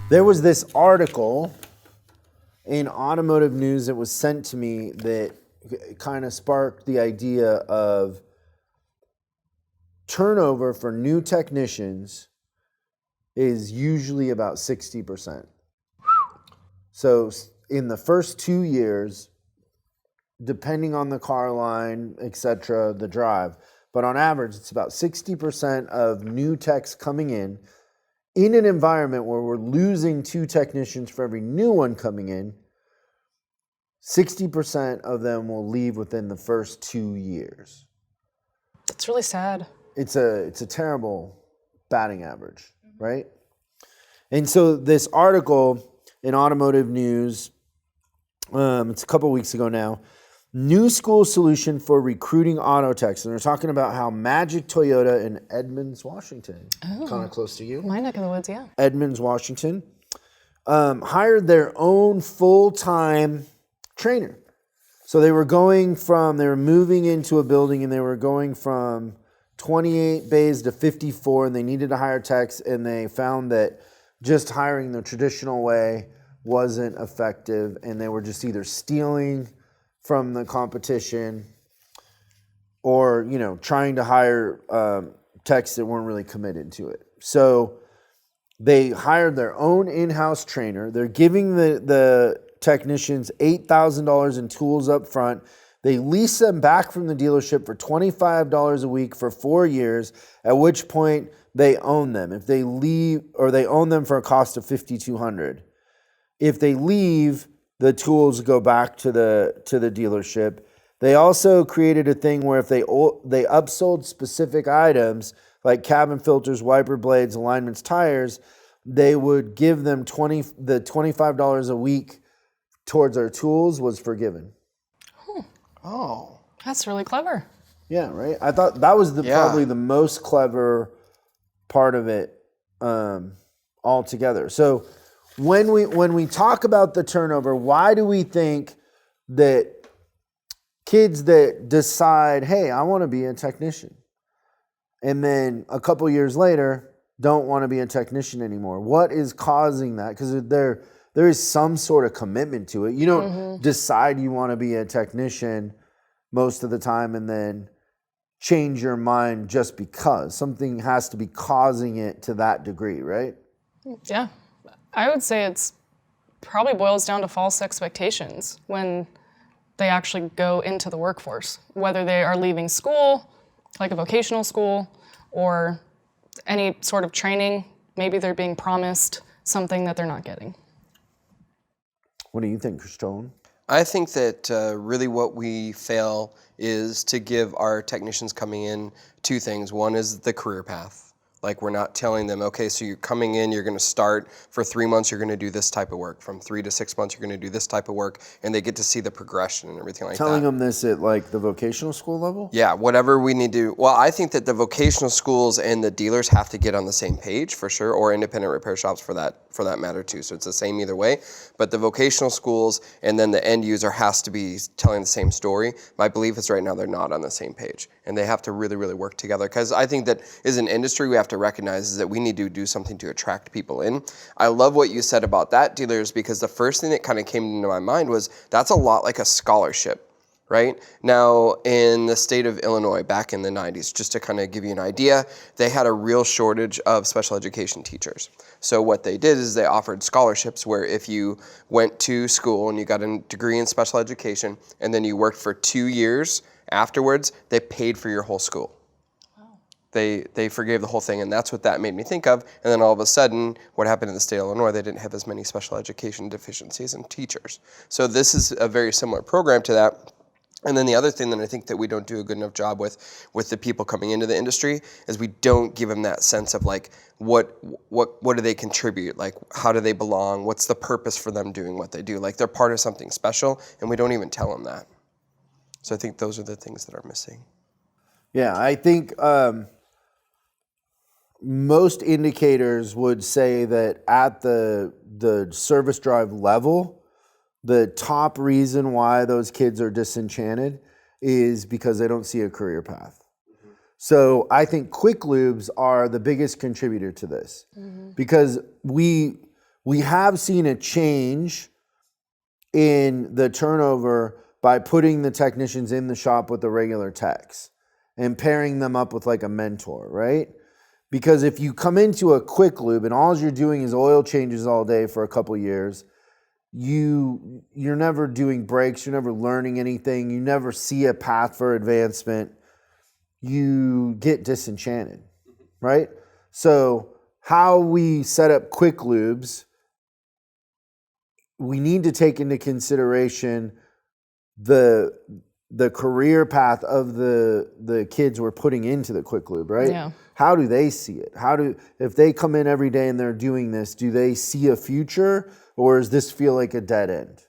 There was this article in automotive news that was sent to me that kind of sparked the idea of turnover for new technicians is usually about 60%. So in the first 2 years, depending on the car line, etc., the drive, but on average, it's about 60% of new techs coming in an environment where we're losing 2 technicians for every new one coming in. 60% of them will leave within the first 2 years. That's really sad. It's a terrible batting average, right? And so this article in Automotive News, it's a couple weeks ago now, new school solution for recruiting auto techs. And they're talking about how Magic Toyota in Edmonds, Washington, kind of close to you. My neck of the woods, yeah. Edmonds, Washington, hired their own full-time trainer. So they were moving into a building and they were going from 28 bays to 54 and they needed to hire techs, and they found that just hiring the traditional way wasn't effective, and they were just either stealing from the competition or, trying to hire techs that weren't really committed to it. So they hired their own in-house trainer. They're giving the technicians $8,000 in tools up front. They lease them back from the dealership for $25 a week for 4 years, at which point they own them. If they leave, or they own them for a cost of $5,200. If they leave, the tools go back to the dealership. They also created a thing where if they upsold specific items like cabin filters, wiper blades, alignments, tires, they would give them the $25 a week towards their tools was forgiven. Oh. That's really clever. Yeah, right? I thought that was probably the most clever part of it altogether. So when we talk about the turnover, why do we think that kids that decide, hey, I want to be a technician, and then a couple years later don't want to be a technician anymore? What is causing that? Because there is some sort of commitment to it. You don't decide you want to be a technician most of the time and then change your mind just because. Something has to be causing it to that degree, right? Yeah. I would say it's probably boils down to false expectations when they actually go into the workforce, whether they are leaving school, like a vocational school, or any sort of training. Maybe they're being promised something that they're not getting. What do you think, Christone? I think that really what we fail is to give our technicians coming in 2 things. One is the career path. Like, we're not telling them, okay, so you're coming in, you're going to start for 3 months, you're going to do this type of work. From 3 to 6 months, you're going to do this type of work, and they get to see the progression and everything like that. Telling them this at like the vocational school level? Yeah, whatever we need to. Well, I think that the vocational schools and the dealers have to get on the same page for sure, or independent repair shops for that matter too. So it's the same either way. But the vocational schools and then the end user has to be telling the same story. My belief is right now they're not on the same page, and they have to really, really work together. Because I think that as an industry, we have to recognize is that we need to do something to attract people in. I love what you said about that, dealers, because the first thing that kind of came into my mind was that's a lot like a scholarship. Right? Now, in the state of Illinois back in the 90s, just to kind of give you an idea, they had a real shortage of special education teachers. So what they did is they offered scholarships where if you went to school and you got a degree in special education and then you worked for 2 years afterwards, they paid for your whole school. They forgave the whole thing, and that's what that made me think of. And then all of a sudden, what happened in the state of Illinois, they didn't have as many special education deficiencies in teachers. So this is a very similar program to that. And then the other thing that I think that we don't do a good enough job with the people coming into the industry is we don't give them that sense of like, what do they contribute? Like, how do they belong? What's the purpose for them doing what they do? Like, they're part of something special, and we don't even tell them that. So I think those are the things that are missing. Yeah, I think most indicators would say that at the service drive level, the top reason why those kids are disenchanted is because they don't see a career path. So I think quick lubes are the biggest contributor to this because we have seen a change in the turnover by putting the technicians in the shop with the regular techs and pairing them up with like a mentor, right? Because if you come into a quick lube and all you're doing is oil changes all day for a couple years, you're never doing breaks, you're never learning anything, you never see a path for advancement, you get disenchanted, right? So how we set up quick lubes, we need to take into consideration the career path of the kids we're putting into the quick lube, right? Yeah. How do they see it? If they come in every day and they're doing this, do they see a future, or does this feel like a dead end?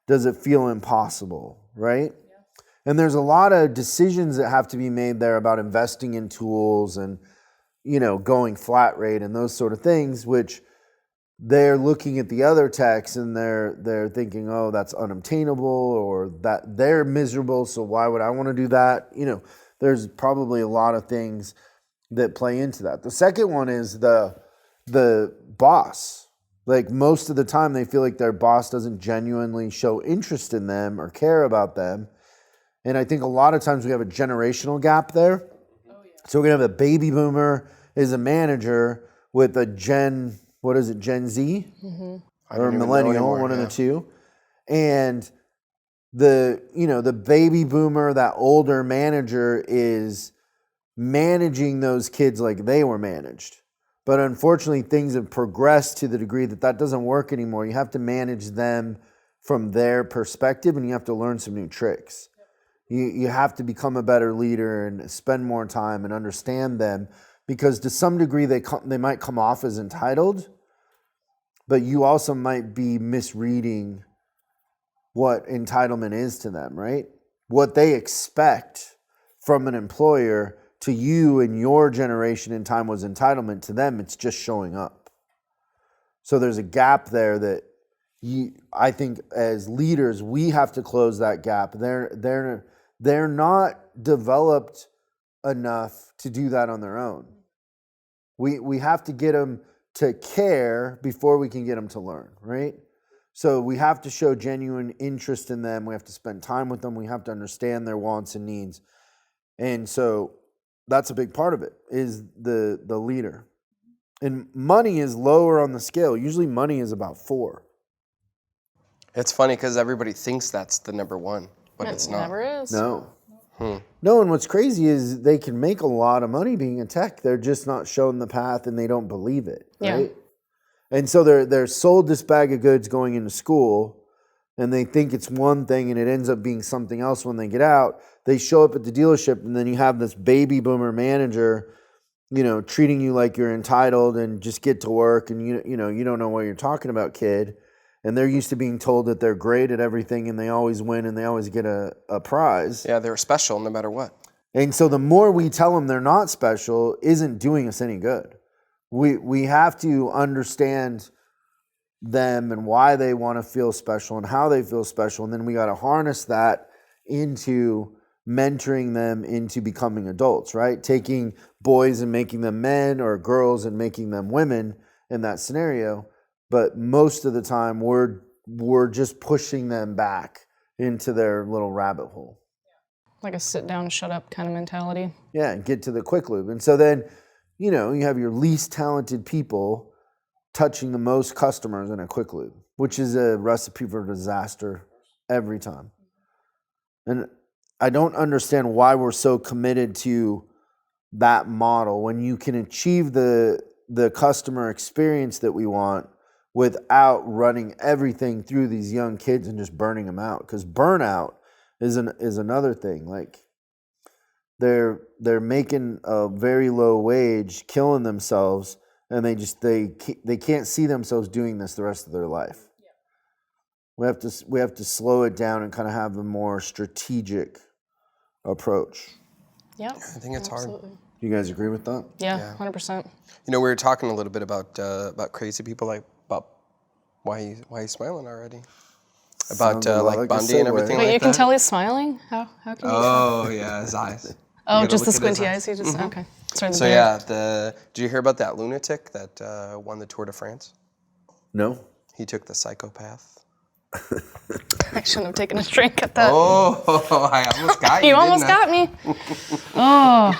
Does it feel impossible, right? Yeah. And there's a lot of decisions that have to be made there about investing in tools and, going flat rate and those sort of things, which they're looking at the other techs and they're thinking, oh, that's unobtainable, or that they're miserable, so why would I want to do that? There's probably a lot of things that play into that. The second one is the boss. Like most of the time they feel like their boss doesn't genuinely show interest in them or care about them. And I think a lot of times we have a generational gap there. Oh, yeah. So we're going to have a baby boomer as a manager with a Gen Z? Mm-hmm. Or millennial, one of the two. And the baby boomer, that older manager, is managing those kids like they were managed. But unfortunately, things have progressed to the degree that doesn't work anymore. You have to manage them from their perspective, and you have to learn some new tricks. You have to become a better leader and spend more time and understand them, because to some degree they might come off as entitled, but you also might be misreading what entitlement is to them, right? What they expect from an employer to you in your generation in time was entitlement. To them, it's just showing up. So there's a gap there that I think as leaders, we have to close that gap. They're not developed enough to do that on their own. We have to get them to care before we can get them to learn, right? So we have to show genuine interest in them. We have to spend time with them. We have to understand their wants and needs. And so that's a big part of it, is the leader. And money is lower on the scale. Usually money is about 4. It's funny because everybody thinks that's the number one, but it's not. It never is. No. No, and what's crazy is they can make a lot of money being a tech. They're just not shown the path and they don't believe it, right? Yeah. And so they're sold this bag of goods going into school, and they think it's one thing and it ends up being something else when they get out. They show up at the dealership, and then you have this baby boomer manager, treating you like you're entitled and just get to work, and you don't know what you're talking about, kid. And they're used to being told that they're great at everything and they always win and they always get a prize. Yeah, they're special no matter what. And so the more we tell them they're not special isn't doing us any good. We have to understand them and why they want to feel special and how they feel special. And then we got to harness that into mentoring them into becoming adults, right? Taking boys and making them men, or girls and making them women in that scenario. But most of the time, we're just pushing them back into their little rabbit hole. Like a sit down, shut up kind of mentality. Yeah, and get to the quick lube. And so then, you have your least talented people touching the most customers in a quick lube, which is a recipe for disaster every time. And I don't understand why we're so committed to that model when you can achieve the customer experience that we want without running everything through these young kids and just burning them out. Because burnout is another thing. Like they're making a very low wage, killing themselves, and they can't see themselves doing this the rest of their life. Yeah. We have to slow it down and kind of have a more strategic approach. Yeah, I think it's absolutely hard. You guys agree with that? Yeah, 100%. We were talking a little bit about crazy people, like about why he's smiling already. About like Bundy and everything Wait, like that. you can tell he's smiling? How can you tell? Oh, yeah, his eyes. Oh, gotta just the look at his squinty eyes. eyes. He just okay. Sorry, the So beard. yeah, did you hear about that lunatic that won the Tour de France? No? He took the psychopath. I shouldn't have taken a drink at that. Oh, I almost got you. You almost got me. Oh.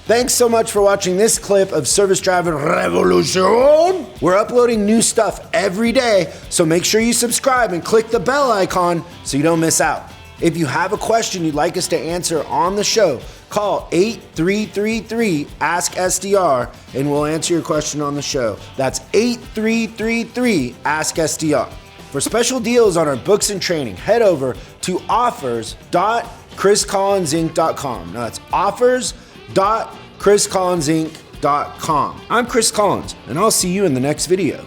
Thanks so much for watching this clip of Service Driving Revolution. We're uploading new stuff every day, so make sure you subscribe and click the bell icon so you don't miss out. If you have a question you'd like us to answer on the show, call 8333-ASK-SDR and we'll answer your question on the show. That's 8333-ASK-SDR. For special deals on our books and training, head over to offers.chriscollinsinc.com. Now that's offers.chriscollinsinc.com. I'm Chris Collins, and I'll see you in the next video.